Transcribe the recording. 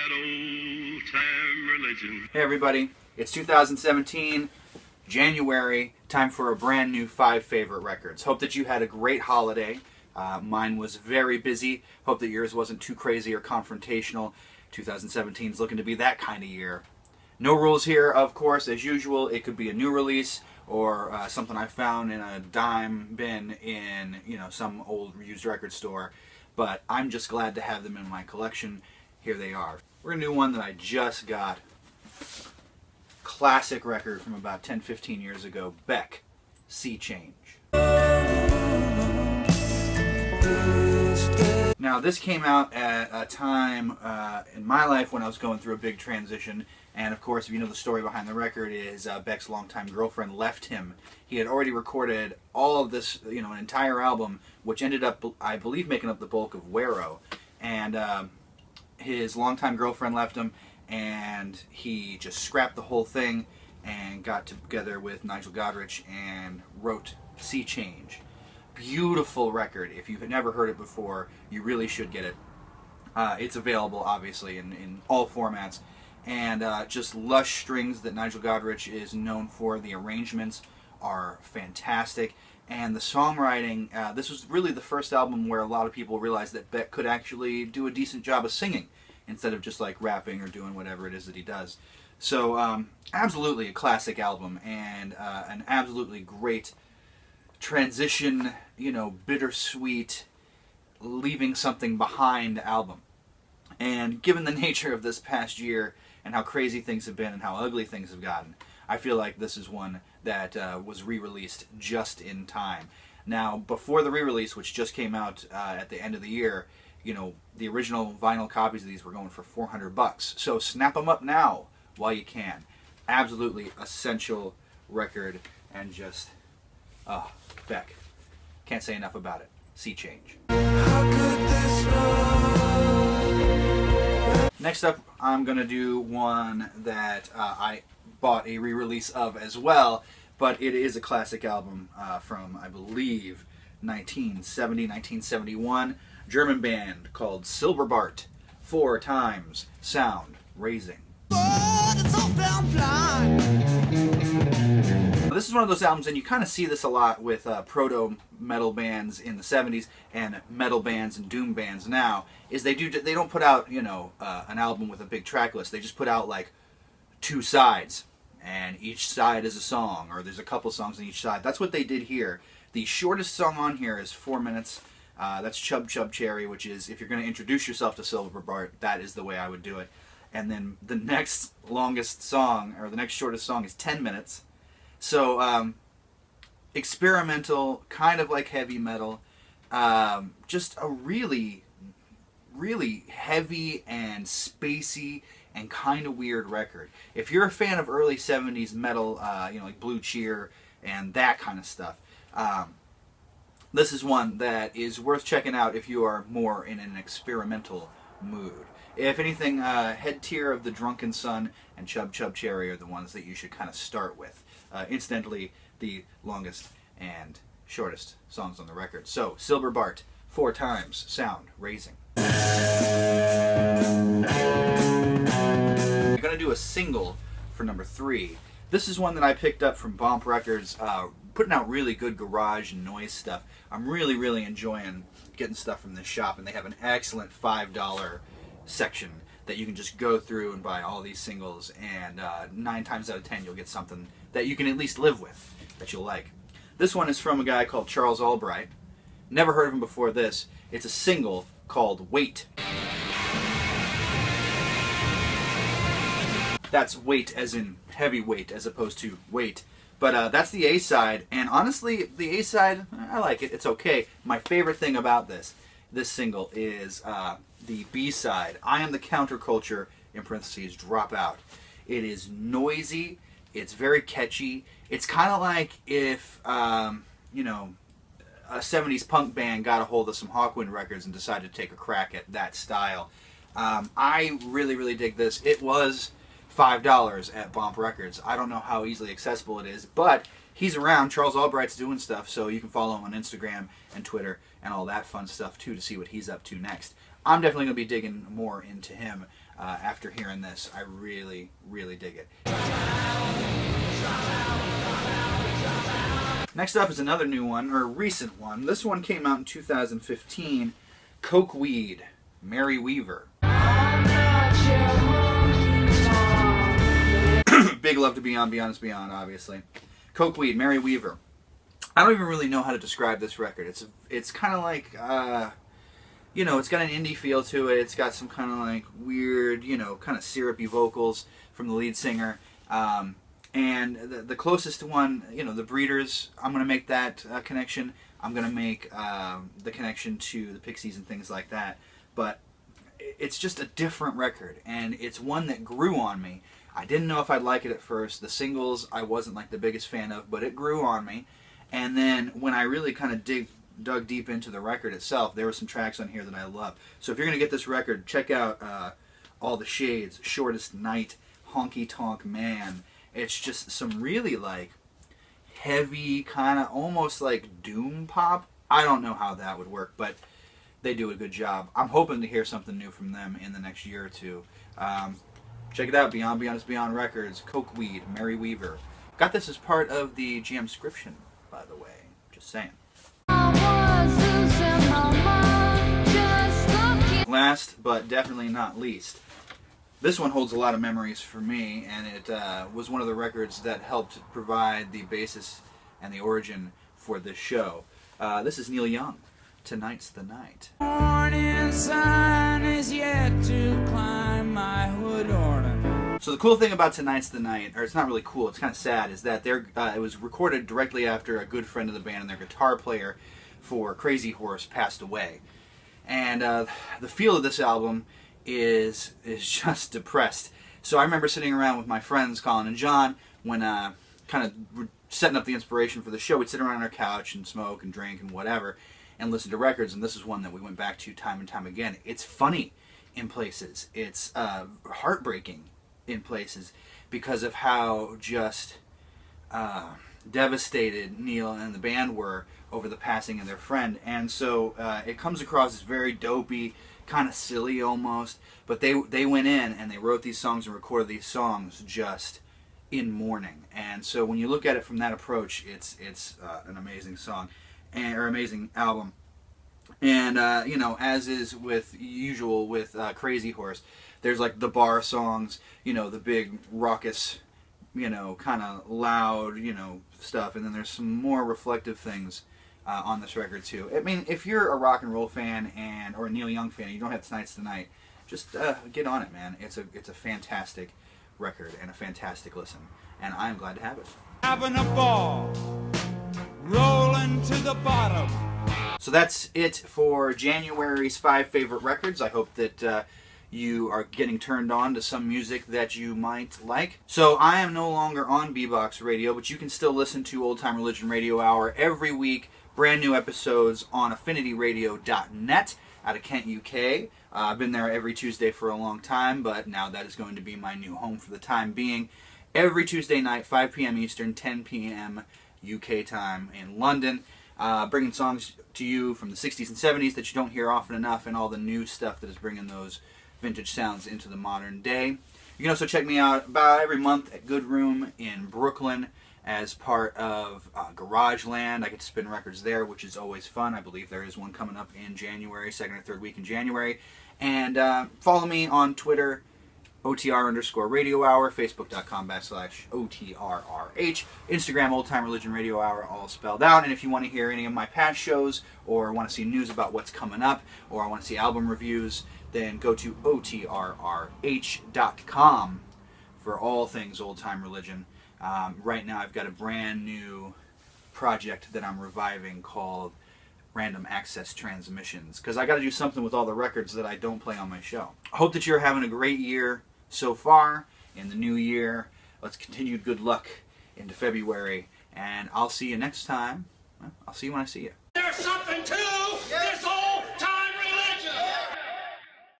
that old time religion. Hey everybody, it's 2017, January, time for a brand new 5 favorite records. Hope that you had a great holiday. Mine was very busy. Hope that yours wasn't too crazy or confrontational. 2017 is looking to be that kind of year. No rules here, of course, as usual. It could be a new release or something I found in a dime bin in some old used record store. But I'm just glad to have them in my collection. Here they are. We're going to do one that I just got. Classic record from about 10-15 years ago. Beck, Sea Change. Now this came out at a time in my life when I was going through a big transition, and of course if you know the story behind the record is Beck's longtime girlfriend left him. He had already recorded all of this, an entire album, which ended up, I believe, making up the bulk of Wero, and his longtime girlfriend left him, and he just scrapped the whole thing and got together with Nigel Godrich and wrote Sea Change. Beautiful record. If you've never heard it before, you really should get it. It's available, obviously, in all formats. And just lush strings that Nigel Godrich is known for. The arrangements are fantastic. And the songwriting, this was really the first album where a lot of people realized that Beck could actually do a decent job of singing instead of just like rapping or doing whatever it is that he does. So absolutely a classic album and an absolutely great transition, bittersweet, leaving something behind album. And given the nature of this past year and how crazy things have been and how ugly things have gotten, I feel like this is one that was re-released just in time. Now, before the re-release, which just came out at the end of the year, the original vinyl copies of these were going for $400. So snap them up now while you can. Absolutely essential record, and just, Beck. Can't say enough about it. Sea Change. Next up, I'm going to do one that I bought a re-release of as well, but it is a classic album from, I believe, 1970, 1971. German band called Silberbart. 4 times sound raising. This is one of those albums, and you kind of see this a lot with proto-metal bands in the 70s and metal bands and doom bands now, is they don't put out, an album with a big track list. They just put out like 2 sides, and each side is a song, or there's a couple songs on each side. That's what they did here. The shortest song on here is 4 minutes. That's Chub Chub Cherry, which is, if you're going to introduce yourself to Silverbart, that is the way I would do it. And then the next longest song, or the next shortest song, is 10 minutes. So, experimental, kind of like heavy metal. Just a really, really heavy and spacey and kind of weird record. If you're a fan of early 70s metal, like Blue Cheer and that kind of stuff, this is one that is worth checking out if you are more in an experimental mood. If anything, Head Tier of the Drunken Sun and Chub Chub Cherry are the ones that you should kind of start with. Incidentally, the longest and shortest songs on the record. So, Silberbart, 4 times sound raising. I'm going to do a single for number 3. This is one that I picked up from Bomp Records, putting out really good garage and noise stuff. I'm really, really enjoying getting stuff from this shop, and they have an excellent $5 section that you can just go through and buy all these singles, and 9 times out of 10 you'll get something that you can at least live with, that you'll like. This one is from a guy called Charles Albright. Never heard of him before this. It's a single called Wait. That's weight as in heavy weight as opposed to weight. But that's the A-side, and honestly, the A-side, I like it. It's okay. My favorite thing about this single is the B-side, I Am the Counterculture, in parentheses, Drop Out. It is noisy. It's very catchy. It's kind of like if, a 70s punk band got a hold of some Hawkwind records and decided to take a crack at that style. I really, really dig this. It was $5 at Bomp Records. I don't know how easily accessible it is, but he's around. Charles Albright's doing stuff, so you can follow him on Instagram and Twitter and all that fun stuff too to see what he's up to next. I'm definitely going to be digging more into him. after hearing this. I really, really dig it. Next up is another new one, or a recent one. This one came out in 2015. Coke Weed, Mary Weaver. Big love to Beyond, Beyond is Beyond, obviously. Coke Weed, Mary Weaver. I don't even really know how to describe this record. It's kind of like, you know, it's got an indie feel to it. It's got some kind of like weird, you know, kind of syrupy vocals from the lead singer. And the closest one, you know, the Breeders, I'm going to make that connection. I'm going to make the connection to the Pixies and things like that. But it's just a different record, and it's one that grew on me. I didn't know if I'd like it at first. The singles I wasn't like the biggest fan of, but it grew on me. And then when I really kind of dug deep into the record itself, there were some tracks on here that I loved. So if you're going to get this record, check out All the Shades, Shortest Night, Honky Tonk Man. It's just some really like heavy, kind of almost like doom pop. I don't know how that would work, but they do a good job. I'm hoping to hear something new from them in the next year or two. Check it out, Beyond, Beyond is Beyond Records, Coke Weed, Mary Weaver. Got this as part of the Jamscription, by the way. Just saying. Last, but definitely not least, this one holds a lot of memories for me, and it was one of the records that helped provide the basis and the origin for this show. This is Neil Young, Tonight's the Night. Morning sun is yet to climb my hood ornament. So the cool thing about Tonight's the Night, or it's not really cool, it's kind of sad, is that it was recorded directly after a good friend of the band and their guitar player for Crazy Horse passed away. And the feel of this album is just depressed. So I remember sitting around with my friends Colin and John when kind of setting up the inspiration for the show. We'd sit around on our couch and smoke and drink and whatever and listen to records, and this is one that we went back to time and time again. It's funny in places. It's heartbreaking in places because of how just devastated Neil and the band were over the passing of their friend. And so it comes across as very dopey, kind of silly almost, but they went in and they wrote these songs and recorded these songs just in mourning. And so when you look at it from that approach, it's an amazing song or amazing album. And you know, as is usual with Crazy Horse, there's like the bar songs, you know, the big raucous, you know, kind of loud, you know, stuff, and then there's some more reflective things on this record too. I mean, if you're a rock and roll fan or a Neil Young fan, you don't have Tonight's the Night, just get on it, man. It's a fantastic record and a fantastic listen, and I am glad to have it. Having a ball, rolling to the bottom. So that's it for January's 5 favorite records. I hope that you are getting turned on to some music that you might like. So I am no longer on B-Box Radio, but you can still listen to Old Time Religion Radio Hour every week. Brand new episodes on affinityradio.net out of Kent, UK. I've been there every Tuesday for a long time, but now that is going to be my new home for the time being. Every Tuesday night, 5 p.m. Eastern, 10 p.m. UK time in London. Bringing songs to you from the 60s and 70s that you don't hear often enough, and all the new stuff that is bringing those vintage sounds into the modern day. You can also check me out about every month at Good Room in Brooklyn as part of Garageland. I get to spin records there, which is always fun. I believe there is one coming up in January, second or third week in January. And follow me on Twitter, OTR_Radio Hour, Facebook.com/OTRRH, Instagram, Old Time Religion Radio Hour, all spelled out. And if you want to hear any of my past shows, or want to see news about what's coming up, or want to see album reviews, then go to OTRRH.com for all things Old Time Religion. Right now I've got a brand new project that I'm reviving called Random Access Transmissions, because I got to do something with all the records that I don't play on my show. I hope that you're having a great year so far in the new year. Let's continue good luck into February, and I'll see you next time. Well, I'll see you when I see you. There's something to